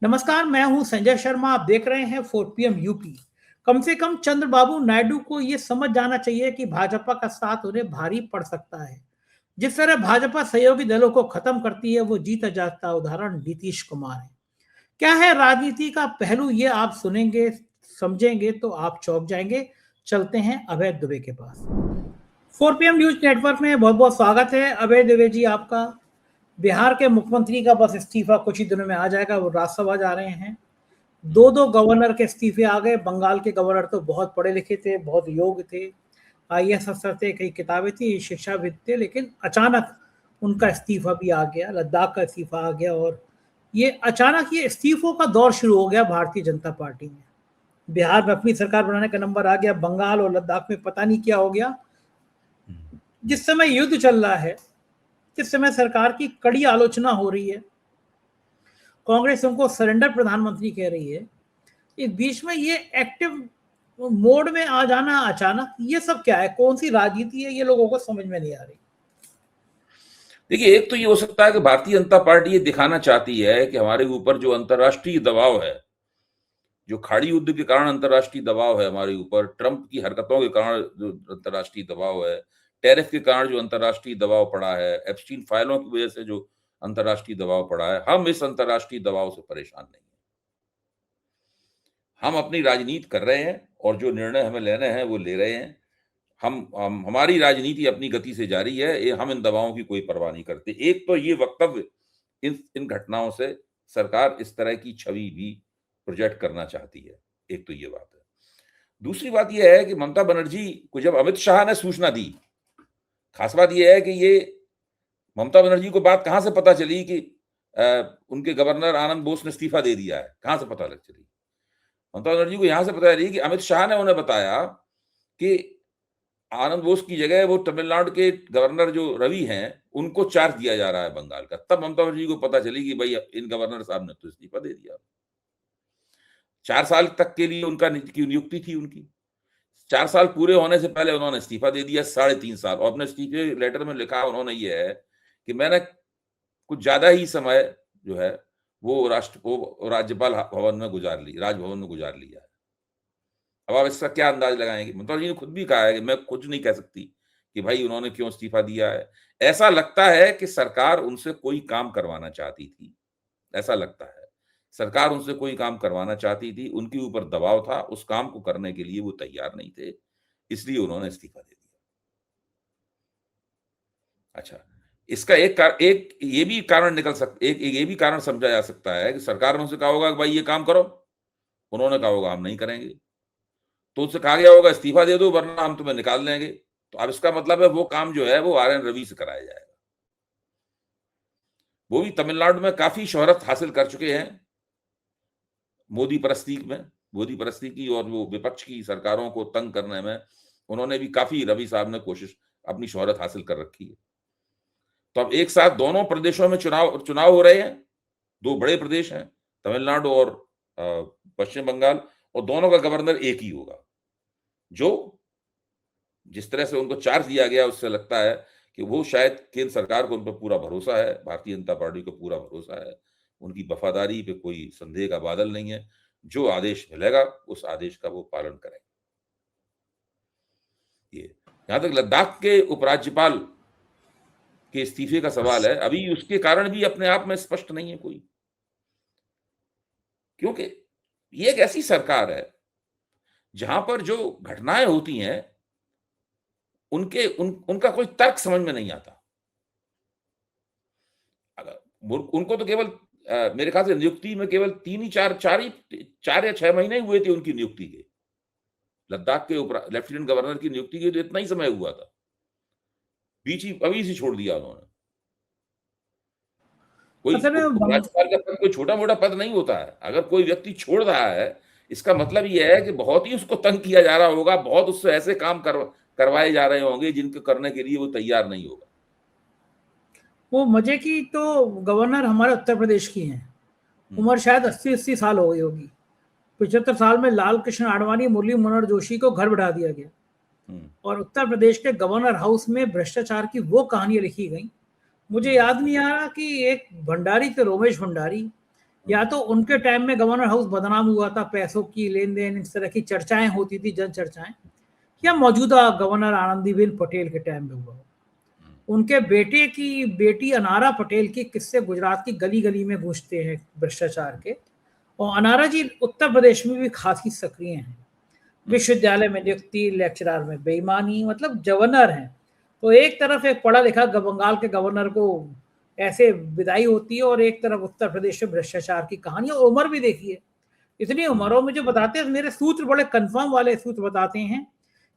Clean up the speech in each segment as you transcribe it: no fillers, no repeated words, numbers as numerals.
नमस्कार, मैं हूं संजय शर्मा। आप देख रहे हैं 4 PM यूपी। कम से कम चंद्रबाबू नायडू को ये समझ जाना चाहिए कि भाजपा का साथ उन्हें भारी पड़ सकता है। जिस तरह भाजपा सहयोगी दलों को खत्म करती है, वो जीता जागता उदाहरण नीतीश कुमार है। क्या है राजनीति का पहलू, ये आप सुनेंगे, समझेंगे तो आप चौंक जाएंगे। चलते हैं अभय दुबे के पास। 4 PM न्यूज नेटवर्क में बहुत बहुत स्वागत है। अभय दुबे जी, आपका। बिहार के मुख्यमंत्री का बस इस्तीफा कुछ ही दिनों में आ जाएगा, वो राज्यसभा जा रहे हैं। दो दो गवर्नर के इस्तीफे आ गए। बंगाल के गवर्नर तो बहुत पढ़े लिखे थे, बहुत योग्य थे, IAS अफसर थे, कई किताबें थी, शिक्षाविद थे, लेकिन अचानक उनका इस्तीफा भी आ गया। लद्दाख का इस्तीफा आ गया और ये अचानक ये इस्तीफों का दौर शुरू हो गया भारतीय जनता पार्टी में। बिहार में अपनी सरकार बनाने का नंबर आ गया, बंगाल और लद्दाख में पता नहीं क्या हो गया। जिस समय युद्ध चल रहा है, जिस समय सरकार की कड़ी आलोचना हो रही है, कांग्रेस उनको सरेंडर प्रधानमंत्री कह रही है, इस बीच में ये एक्टिव मोड में आ जाना अचानक, ये सब क्या है? कौन सी राजनीति है? ये लोगों को समझ में नहीं आ रही। देखिए, एक तो ये हो सकता है कि भारतीय जनता पार्टी ये दिखाना चाहती है कि हमारे ऊपर जो अंतर्राष्ट्रीय दबाव है, जो खाड़ी युद्ध के कारण अंतर्राष्ट्रीय दबाव है हमारे ऊपर, ट्रंप की हरकतों के कारण जो अंतर्राष्ट्रीय दबाव है, टैरिफ के कारण जो अंतर्राष्ट्रीय दबाव पड़ा है, एप्स्टीन फाइलों की वजह से जो अंतर्राष्ट्रीय दबाव पड़ा है, हम इस अंतर्राष्ट्रीय दबाव से परेशान नहीं है। हम अपनी राजनीति कर रहे हैं और जो निर्णय हमें लेने हैं वो ले रहे हैं। हम हमारी राजनीति अपनी गति से जारी है। हम इन दबावों की कोई परवाह नहीं करते। एक तो ये वक्तव्य, इन घटनाओं से सरकार इस तरह की छवि भी प्रोजेक्ट करना चाहती है। एक तो ये बात है। दूसरी बात यह है कि ममता बनर्जी को जब अमित शाह ने सूचना दी, खास बात यह है कि ये ममता बनर्जी को बात कहां से पता चली कि उनके गवर्नर आनंद बोस ने इस्तीफा दे दिया है? कहां से पता लग चली? ममता बनर्जी को यहां से पता चली कि अमित शाह ने उन्हें बताया कि आनंद बोस की जगह वो तमिलनाडु के गवर्नर जो रवि हैं, उनको चार्ज दिया जा रहा है बंगाल का। तब ममता बनर्जी को पता चली कि भाई इन गवर्नर साहब ने तो इस्तीफा दे दिया। 4 साल तक के लिए उनका की नियुक्ति थी उनकी। 4 साल पूरे होने से पहले उन्होंने इस्तीफा दे दिया, 3.5 साल। और अपने इस्तीफे लेटर में लिखा उन्होंने ये है कि मैंने कुछ ज्यादा ही समय जो है वो राज्यपाल भवन में गुजार ली, राजभवन में गुजार लिया है। अब आप इसका क्या अंदाज लगाएंगे? ममता जी ने खुद भी कहा है कि मैं कुछ नहीं कह सकती कि भाई उन्होंने क्यों इस्तीफा दिया है। ऐसा लगता है कि सरकार उनसे कोई काम करवाना चाहती थी। ऐसा लगता है सरकार उनसे कोई काम करवाना चाहती थी, उनके ऊपर दबाव था, उस काम को करने के लिए वो तैयार नहीं थे, इसलिए उन्होंने इस्तीफा दे दिया। अच्छा, इसका एक ये भी कारण निकल सकता, एक ये भी कारण समझा जा सकता है कि सरकार ने उनसे कहा होगा कि भाई ये काम करो, उन्होंने कहा होगा हम नहीं करेंगे, तो उससे कहा गया होगा इस्तीफा दे दो वरना हम तुम्हें निकाल देंगे। तो अब इसका मतलब है वो काम जो है वो RN रवि से कराया जाएगा। वो भी तमिलनाडु में काफी शोहरत हासिल कर चुके हैं मोदी परस्ती की और वो विपक्ष की सरकारों को तंग करने में उन्होंने भी काफी, रवि साहब ने कोशिश, अपनी शोहरत हासिल कर रखी है। तो अब एक साथ दोनों प्रदेशों में चुनाव हो रहे हैं। 2 बड़े प्रदेश हैं, तमिलनाडु और पश्चिम बंगाल, और दोनों का गवर्नर एक ही होगा। जो जिस तरह से उनको चार्ज दिया गया, उससे लगता है कि वो शायद केंद्र सरकार को उन पर पूरा भरोसा है, भारतीय जनता पार्टी को पूरा भरोसा है, उनकी वफादारी पे कोई संदेह का बादल नहीं है। जो आदेश मिलेगा उस आदेश का वो पालन करेंगे। ये यहां तक लद्दाख के उपराज्यपाल के इस्तीफे का सवाल है, अभी उसके कारण भी अपने आप में स्पष्ट नहीं है कोई, क्योंकि ये एक ऐसी सरकार है जहां पर जो घटनाएं होती हैं उनका कोई तर्क समझ में नहीं आता। उनको तो केवल मेरे ख्याल से नियुक्ति में केवल 4 या 6 महीने हुए थे उनकी नियुक्ति के। लद्दाख के लेफ्टिनेंट गवर्नर की नियुक्ति के तो इतना ही समय हुआ था, अभी से छोड़ दिया उन्होंने। कोई राज्यपाल का पद कोई छोटा मोटा पद नहीं होता है। अगर कोई व्यक्ति छोड़ रहा है, इसका मतलब यह है कि बहुत ही उसको तंग किया जा रहा होगा, बहुत उससे ऐसे काम करवाए जा रहे होंगे जिनको करने के लिए वो तैयार नहीं होगा। वो मजे की तो गवर्नर हमारे उत्तर प्रदेश की हैं, उम्र शायद 80 साल हो गई होगी। 75 साल में लाल कृष्ण आडवाणी, मुरली मनोहर जोशी को घर बैठा दिया गया और उत्तर प्रदेश के गवर्नर हाउस में भ्रष्टाचार की वो कहानियां लिखी गई। मुझे याद नहीं आ रहा कि एक भंडारी थे, रोमेश भंडारी, या तो उनके टाइम में गवर्नर हाउस बदनाम हुआ था, पैसों की लेन देन, इस तरह की चर्चाएं होती थी, जन चर्चाएं, या मौजूदा गवर्नर आनंदीबेन पटेल के टाइम में हुआ। उनके बेटे की बेटी अनारा पटेल के किस्से गुजरात की गली गली में गूंजते हैं भ्रष्टाचार के, और अनारा जी उत्तर प्रदेश में भी खासी सक्रिय हैं। विश्वविद्यालय में नियुक्ति, लेक्चरर में बेईमानी, मतलब गवर्नर हैं। तो एक तरफ एक पढ़ा लिखा बंगाल के गवर्नर को ऐसे विदाई होती है, और एक तरफ उत्तर प्रदेश में भ्रष्टाचार की कहानी, और उम्र भी देखिए, इतनी उम्रों में जो बताते हैं, मेरे सूत्र बड़े कंफर्म वाले सूत्र बताते हैं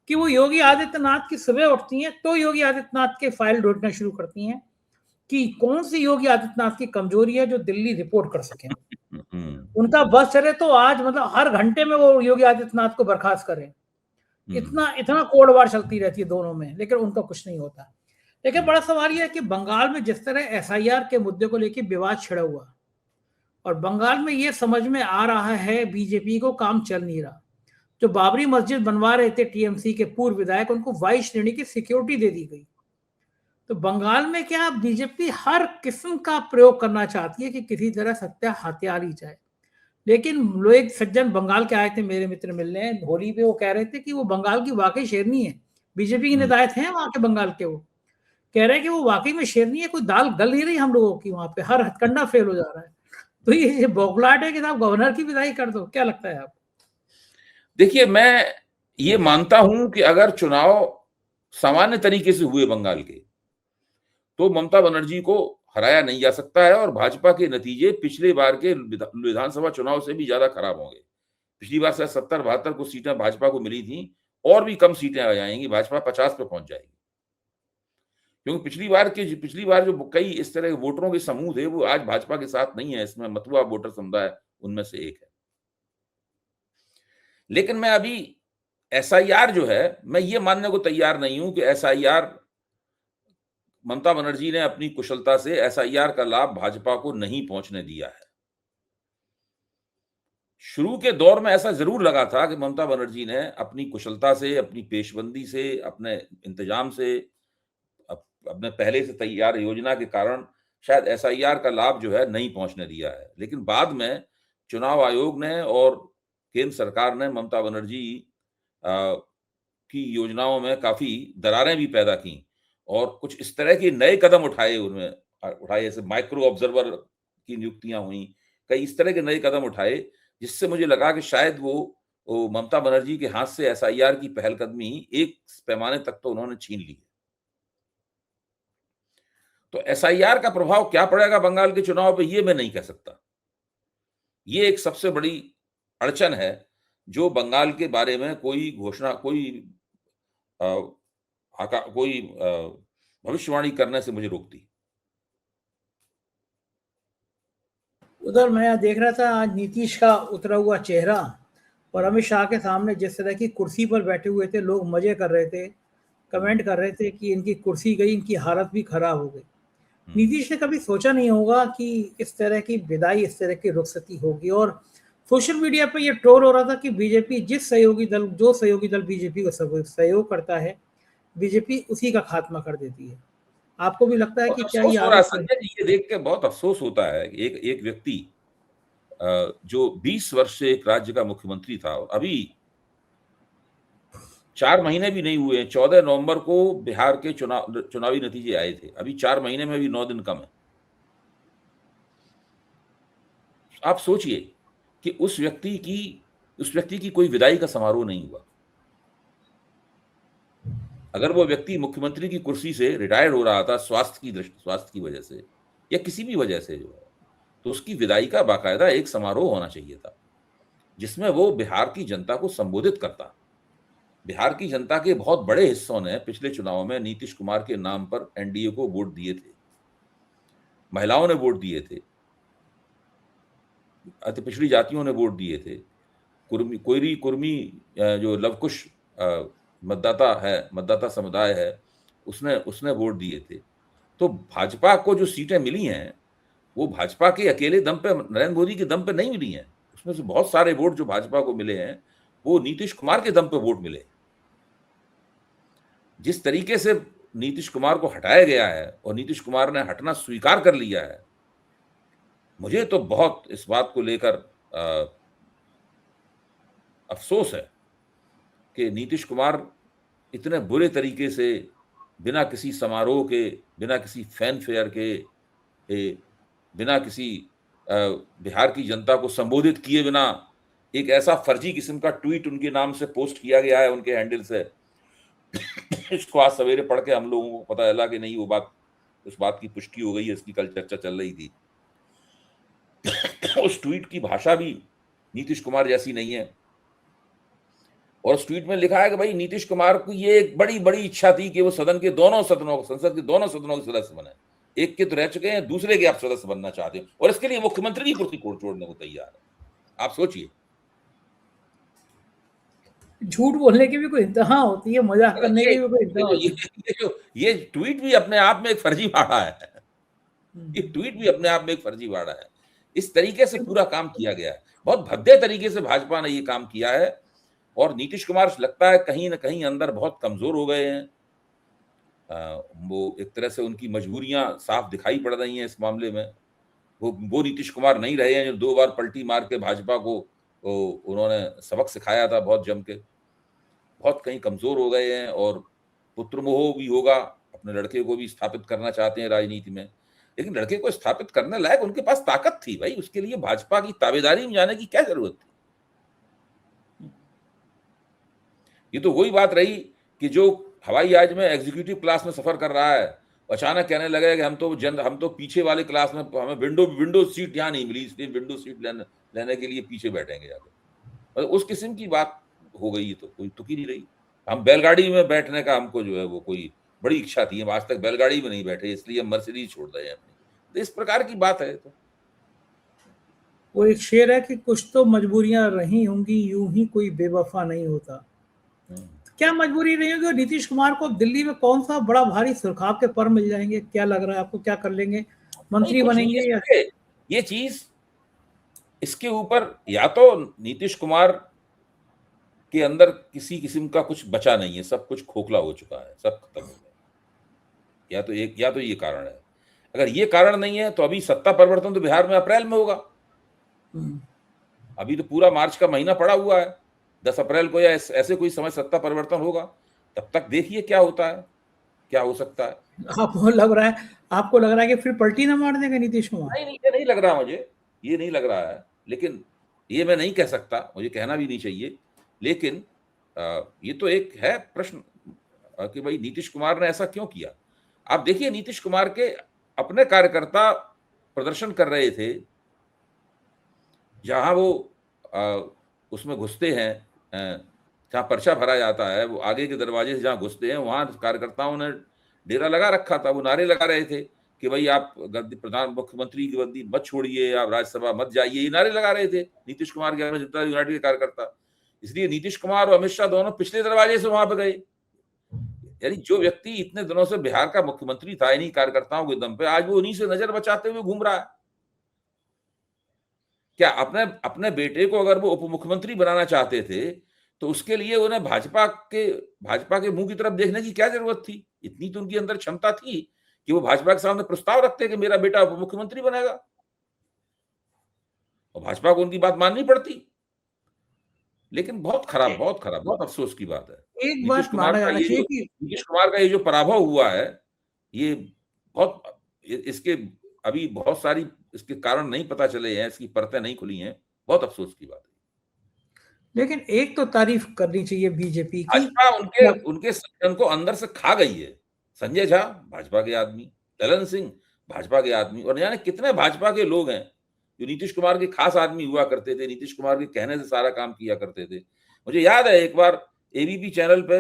कि वो योगी आदित्यनाथ की सुबह उठती हैं तो योगी आदित्यनाथ के फाइल ढूंढना शुरू करती हैं कि कौन सी योगी आदित्यनाथ की कमजोरी है जो दिल्ली रिपोर्ट कर सके। उनका बस चले तो आज मतलब हर घंटे में वो योगी आदित्यनाथ को बर्खास्त करें। इतना इतना कोड़वार चलती रहती है दोनों में, लेकिन उनका कुछ नहीं होता। लेकिन बड़ा सवाल यह है कि बंगाल में जिस तरह एसआईआर के मुद्दे को लेकर विवाद छिड़ा हुआ, और बंगाल में ये समझ में आ रहा है बीजेपी को काम चल नहीं रहा। जो बाबरी मस्जिद बनवा रहे थे टीएमसी के पूर्व विधायक, उनको वाई श्रेणी की सिक्योरिटी दे दी गई। तो बंगाल में क्या बीजेपी हर किस्म का प्रयोग करना चाहती है कि किसी तरह सत्ता हथियार ही जाए। लेकिन लोग सज्जन बंगाल के आए थे मेरे मित्र मिलने होली पे, वो कह रहे थे कि वो बंगाल की वाकई शेरनी है। बीजेपी के नेता थे वहां के बंगाल के, वो कह रहे हैं कि वो वाकई में शेरनी है, कोई दाल गल नहीं रही हम लोगों की, वहां पे हर हथकंडा फेल हो जा रहा है। तो ये बौखलाहट है कि साहब गवर्नर की विदाई कर दो, क्या लगता है आप? देखिए, मैं ये मानता हूं कि अगर चुनाव सामान्य तरीके से हुए बंगाल के, तो ममता बनर्जी को हराया नहीं जा सकता है, और भाजपा के नतीजे पिछले बार के विधानसभा चुनाव से भी ज्यादा खराब होंगे। पिछली बार शायद 70-72 कुछ सीटें भाजपा को मिली थी, और भी कम सीटें आ जाएंगी, भाजपा 50 पे पहुंच जाएगी। क्योंकि पिछली बार जो कई इस तरह के वोटरों के समूह थे, वो आज भाजपा के साथ नहीं है। इसमें मतुआ वोटर समुदाय उनमें से एक है। लेकिन मैं अभी एसआईआर जो है, मैं ये मानने को तैयार नहीं हूं कि एसआईआर, ममता बनर्जी ने अपनी कुशलता से एसआईआर का लाभ भाजपा को नहीं पहुंचने दिया है। शुरू के दौर में ऐसा जरूर लगा था कि ममता बनर्जी ने अपनी कुशलता से, अपनी पेशबंदी से, अपने इंतजाम से, अपने पहले से तैयार योजना के कारण शायद एसआईआर का लाभ जो है नहीं पहुंचने दिया है। लेकिन बाद में चुनाव आयोग ने और केंद्र सरकार ने ममता बनर्जी की योजनाओं में काफी दरारें भी पैदा की, और कुछ इस तरह के नए कदम उठाए, जैसे माइक्रो ऑब्जर्वर की नियुक्तियां हुई, कई इस तरह के नए कदम उठाए, जिससे मुझे लगा कि शायद वो ममता बनर्जी के हाथ से एसआईआर की पहलकदमी एक पैमाने तक तो उन्होंने छीन ली। तो एसआईआर का प्रभाव क्या पड़ेगा बंगाल के चुनाव पे, ये मैं नहीं कह सकता। ये एक सबसे बड़ी अड़चन है जो बंगाल के बारे में कोई घोषणा, कोई भविष्यवाणी करने से मुझे रोकती। उधर मैं देख रहा था आज नीतीश का उतरा हुआ चेहरा, और अमित शाह के सामने जिस तरह की कुर्सी पर बैठे हुए थे, लोग मजे कर रहे थे, कमेंट कर रहे थे कि इनकी कुर्सी गई, इनकी हालत भी खराब हो गई। नीतीश ने कभी सोचा नहीं होगा कि इस तरह की विदाई, इस तरह की रुखसती होगी। और सोशल मीडिया पे ये ट्रोल हो रहा था कि बीजेपी जो सहयोगी दल बीजेपी को सहयोग करता है, बीजेपी उसी का खात्मा कर देती है। आपको भी लगता है कि क्या ये अफसोस हो रहा है आदत संजय जी, ये देख के बहुत अफसोस होता है। एक व्यक्ति जो 20 वर्ष से एक राज्य का मुख्यमंत्री था, और अभी 4 महीने भी नहीं हुए, 14 नवंबर को बिहार के चुनावी नतीजे आए थे, अभी 4 महीने में भी 9 दिन कम है। आप सोचिए कि उस व्यक्ति की कोई विदाई का समारोह नहीं हुआ। अगर वो व्यक्ति मुख्यमंत्री की कुर्सी से रिटायर हो रहा था स्वास्थ्य की वजह से या किसी भी वजह से जो है, तो उसकी विदाई का बाकायदा एक समारोह होना चाहिए था, जिसमें वो बिहार की जनता को संबोधित करता। बिहार की जनता के बहुत बड़े हिस्सों ने पिछले चुनाव में नीतीश कुमार के नाम पर एनडीए को वोट दिए थे, महिलाओं ने वोट दिए थे, अति पिछड़ी जातियों ने वोट दिए थे, कुर्मी जो लवकुश मतदाता समुदाय है, उसने वोट दिए थे। तो भाजपा को जो सीटें मिली हैं, वो भाजपा के अकेले दम पे, नरेंद्र मोदी के दम पे नहीं मिली हैं। उसमें से बहुत सारे वोट जो भाजपा को मिले हैं, वो नीतीश कुमार के दम पे वोट मिले। जिस तरीके से नीतीश कुमार को हटाया गया है, और नीतीश कुमार ने हटना स्वीकार कर लिया है, मुझे तो बहुत इस बात को लेकर अफसोस है कि नीतीश कुमार इतने बुरे तरीके से बिना किसी समारोह के, बिना किसी फैन फेयर के, बिना किसी बिहार की जनता को संबोधित किए बिना एक ऐसा फर्जी किस्म का ट्वीट उनके नाम से पोस्ट किया गया है उनके हैंडल से। इसको आज सवेरे पढ़ के हम लोगों को पता चला कि नहीं, वो बात, उस बात की पुष्टि हो गई है, इसकी कल चर्चा चल रही थी। उस ट्वीट की भाषा भी नीतीश कुमार जैसी नहीं है। और उस ट्वीट में लिखा है कि भाई नीतीश कुमार को ये एक बड़ी बड़ी इच्छा थी कि वो सदन के दोनों सदनों, संसद के दोनों सदनों के सदस्य बने। एक के तो रह चुके हैं, दूसरे के आप सदस्य बनना चाहते हैं, और इसके लिए मुख्यमंत्री की कुर्सी छोड़ने को तैयार है। आप सोचिए, झूठ बोलने की भी कोई इंतहा होती है, मजाक करने की भी कोई इंतहा होती है। ये ट्वीट भी अपने आप में एक फर्जीवाड़ा है। ये ट्वीट भी अपने आप में एक फर्जीवाड़ा है। इस तरीके से पूरा काम किया गया है, बहुत भद्दे तरीके से भाजपा ने ये काम किया है। और नीतीश कुमार लगता है कहीं ना कहीं अंदर बहुत कमजोर हो गए हैं। वो एक तरह से उनकी मजबूरियां साफ दिखाई पड़ रही हैं इस मामले में। वो नीतीश कुमार नहीं रहे हैं जो 2 बार पलटी मार के भाजपा को उन्होंने सबक सिखाया था बहुत जम के। बहुत कहीं कमजोर हो गए हैं, और पुत्र मोह भी होगा, अपने लड़के को भी स्थापित करना चाहते हैं राजनीति में। लेकिन लड़के को स्थापित करने लायक उनके पास ताकत थी भाई, उसके लिए भाजपा की ताबेदारी में जाने की क्या जरूरत थी। ये तो वही बात रही कि जो हवाई जहाज में एग्जीक्यूटिव क्लास में सफर कर रहा है, अचानक कहने लगे कि हम तो पीछे वाले क्लास में, हमें विंडो सीट यहाँ नहीं मिली, इसलिए विंडो सीट लेने के लिए पीछे बैठेंगे जाकर। मतलब उस किस्म की बात हो गई, तो कोई तुक ही नहीं रही। हम बैलगाड़ी में बैठने का हमको जो है वो कोई बड़ी इच्छा थी, हम आज तक बैलगाड़ी में नहीं बैठे, इसलिए हम मर्सिडीज छोड़ रहे हैं अपनी। तो इस प्रकार की बात है। तो वो एक शेर है कि कुछ तो मजबूरियां रही होंगी, यूं ही कोई बेवफा नहीं होता। क्या मजबूरी रही होगी? और नीतीश कुमार को दिल्ली में कौन सा बड़ा भारी सुरखाव के पर मिल जाएंगे? क्या लग रहा है आपको, क्या कर लेंगे? मंत्री कुछ नहीं बनेंगे या है ये चीज। इसके ऊपर या तो नीतीश कुमार के अंदर किसी किस्म का कुछ बचा नहीं है, सब कुछ खोखला हो चुका है, सब खत्म हो गया। या तो ये कारण है। अगर ये कारण नहीं है तो अभी सत्ता परिवर्तन तो बिहार में अप्रैल में होगा। अभी तो पूरा मार्च का महीना पड़ा हुआ है, 10 अप्रैल को या ऐसे कोई समय सत्ता परिवर्तन होगा। तब तक देखिए क्या होता है, क्या हो सकता है। आपको लग रहा है कि फिर पलटी ना मार देंगे नीतीश कुमार? नहीं, ये नहीं लग रहा मुझे, ये नहीं लग रहा है। लेकिन ये मैं नहीं कह सकता, मुझे कहना भी नहीं चाहिए। लेकिन ये तो एक है प्रश्न कि भाई नीतीश कुमार ने ऐसा क्यों किया। आप देखिए, नीतीश कुमार के अपने कार्यकर्ता प्रदर्शन कर रहे थे, जहां वो उसमें घुसते हैं, जहां पर्चा भरा जाता है, वो आगे के दरवाजे से जहां घुसते हैं, वहां कार्यकर्ताओं ने डेरा लगा रखा था। वो नारे लगा रहे थे कि भाई आप मुख्यमंत्री की गद्दी मत छोड़िए, आप राज्यसभा मत जाइए, ये नारे लगा रहे थे नीतीश कुमार के जनता यूनाइटेड के कार्यकर्ता। इसलिए नीतीश कुमार और अमित शाह दोनों पिछले दरवाजे से वहां पर गए। यानी जो व्यक्ति इतने दिनों से बिहार का मुख्यमंत्री था इन्हीं कार्यकर्ताओं के दम पे, आज वो उन्हीं से नजर बचाते हुए घूम रहा है। क्या अपने अपने बेटे को अगर वो उप मुख्यमंत्री बनाना चाहते थे, तो उसके लिए उन्हें भाजपा के मुंह की तरफ देखने की क्या जरूरत थी? इतनी तो उनके अंदर क्षमता थी कि वो भाजपा के सामने प्रस्ताव रखते कि मेरा बेटा उप मुख्यमंत्री बनेगा, और भाजपा को उनकी बात माननी पड़ती। लेकिन बहुत खराब, बहुत अफसोस की बात है। एक बात माना जाना चाहिए कि नीतीश कुमार का ये जो पराभव हुआ है, ये बहुत, इसके अभी बहुत सारी इसके कारण नहीं पता चले हैं, इसकी परतें नहीं खुली हैं। बहुत अफसोस की बात है। लेकिन एक तो तारीफ करनी चाहिए बीजेपी की। भाजपा उनके संगठन को अंदर से खा गई है। संजय झा भाजपा के आदमी, ललन सिंह भाजपा के आदमी, और जाने कितने भाजपा के लोग हैं जो नीतीश कुमार के खास आदमी हुआ करते थे, नीतीश कुमार के कहने से सारा काम किया करते थे। मुझे याद है एक बार एबीपी चैनल पे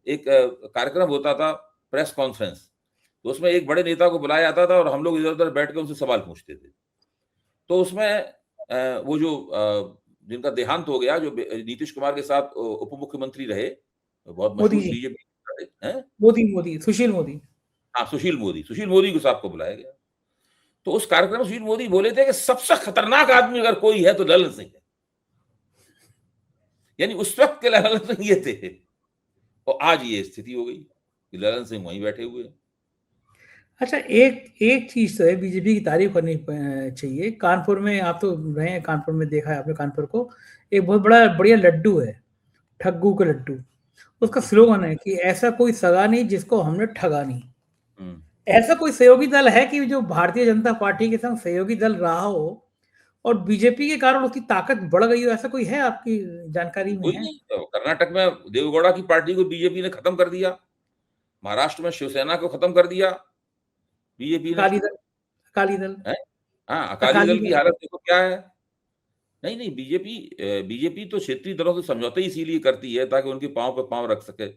एक कार्यक्रम होता था, प्रेस कॉन्फ्रेंस, तो उसमें एक बड़े नेता को बुलाया जाता था और हम लोग इधर उधर बैठ के उनसे सवाल पूछते थे। तो उसमें वो जो जिनका देहांत हो गया, जो नीतीश कुमार के साथ उप मुख्यमंत्री रहे, बहुत मशहूर बीजेपी, सुशील मोदी। हाँ, सुशील मोदी को साहब को बुलाया गया। तो उस कार्यक्रम में सुशील मोदी बोले थे कि सबसे खतरनाक आदमी अगर कोई है तो ललन सिंह है। यानी उस वक्त के ललन सिंह ये थे, और आज ये स्थिति हो गई कि ललन सिंह वहीं बैठे हुए हैं। अच्छा, एक एक चीज तो है, बीजेपी की तारीफ करनी चाहिए। कानपुर में आप तो रहे हैं, कानपुर में देखा है आपने कानपुर को, एक बहुत बड़ा बढ़िया लड्डू है, ठग्गू का लड्डू। उसका स्लोगन है कि ऐसा कोई सगा नहीं जिसको हमने ठगा नहीं। ऐसा कोई सहयोगी दल है कि जो भारतीय जनता पार्टी के संग सहयोगी दल रहा हो और बीजेपी के कारण उसकी ताकत बढ़ गई हो, ऐसा कोई है आपकी जानकारी में? कोई है? नहीं। तो कर्नाटक में देवेगौड़ा की पार्टी को बीजेपी ने खत्म कर दिया, महाराष्ट्र में शिवसेना को खत्म कर दिया बीजेपी ने। अकाली दल, अकाली दल, है? हाँ, अकाली अकाली दल की दल। हालत देखो क्या है। नहीं नहीं, बीजेपी तो क्षेत्रीय दलों से समझौते इसीलिए करती है ताकि उनके पांव पे पांव रख सके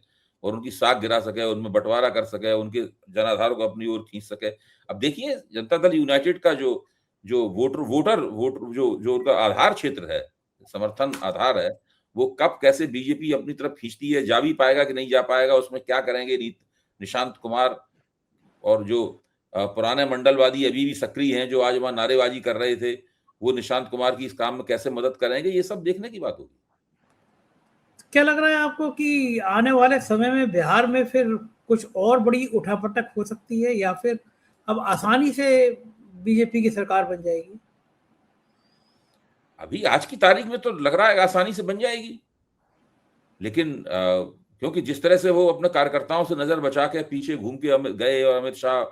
और उनकी साख गिरा सके, उनमें बंटवारा कर सके, उनके जनाधार को अपनी ओर खींच सके। अब देखिए जनता दल यूनाइटेड का जो जो वोटर जो जो उनका आधार क्षेत्र है, समर्थन आधार है, वो कब कैसे बीजेपी अपनी तरफ खींचती है, जा भी पाएगा कि नहीं जा पाएगा, उसमें क्या करेंगे निशांत कुमार और जो पुराने मंडलवादी अभी भी सक्रिय हैं, जो आज वहां नारेबाजी कर रहे थे, वो निशांत कुमार की इस काम में कैसे मदद करेंगे, ये सब देखने की बात होगी। क्या लग रहा है आपको कि आने वाले समय में बिहार में फिर कुछ और बड़ी उठापटक हो सकती है, या फिर अब आसानी से बीजेपी की सरकार बन जाएगी? अभी आज की तारीख में तो लग रहा है आसानी से बन जाएगी, लेकिन क्योंकि जिस तरह से वो अपने कार्यकर्ताओं से नजर बचा के पीछे घूम के गए और अमित शाह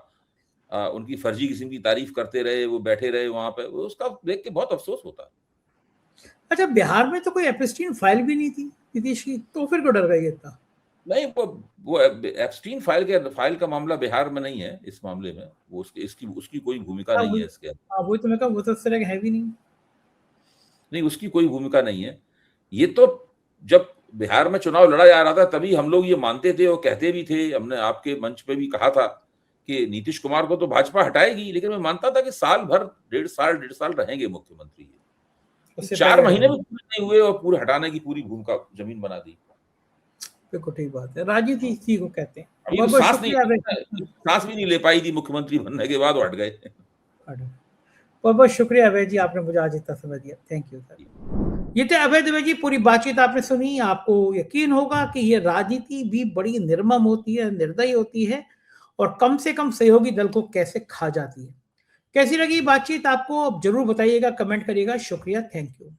उनकी फर्जी किस्म की तारीफ करते रहे, वो बैठे रहे वहां पे, उसका देख के बहुत अफसोस होता है। अच्छा, बिहार में तो कोई एपस्टीन फाइल भी नहीं थी नीतीश की, तो फिर क्यों डर गए इतना? नहीं, वो एप्स्टीन फाइल का मामला बिहार में नहीं है। इस मामले में वो उसकी कोई भूमिका हाँ, नहीं है वही। इसके अंदर। हाँ, वही तो मैं कहा, वो तो इस तरह का है भी नहीं। नहीं, उसकी कोई भूमिका नहीं है। ये तो जब बिहार में चुनाव लड़ा जा रहा था तभी हम लोग ये मानते थे और कहते भी थे, हमने आपके मंच पे भी कहा था कि नीतीश कुमार को तो भाजपा हटाएगी, लेकिन मैं मानता था कि साल भर, डेढ़ साल रहेंगे मुख्यमंत्री। उससे 4 पहले महीने हटाएंगे। भी पूरे नहीं हुए और पूरे हटाने की पूरी भूमिका जमीन बना दी। बिल्कुल ठीक बात है, राजनीति इसी को कहते हैं। अभी बहुत तो बहुत सांस नहीं, शुक्रिया अभय। सांस भी नहीं ले पाई थी मुख्यमंत्री बनने के बाद, वो हट गए। बहुत बहुत शुक्रिया अभय जी, आपने मुझे आज इतना समय दिया। Thank you sir. ये थे अभय दुबे जी। पूरी बातचीत आपने सुनी, आपको यकीन होगा कि ये राजनीति भी बड़ी निर्मम होती है, निर्दयी होती है और कम से कम सहयोगी दल को कैसे खा जाती है। कैसी लगी बातचीत आपको, अब जरूर बताइएगा, कमेंट करिएगा। शुक्रिया, थैंक यू।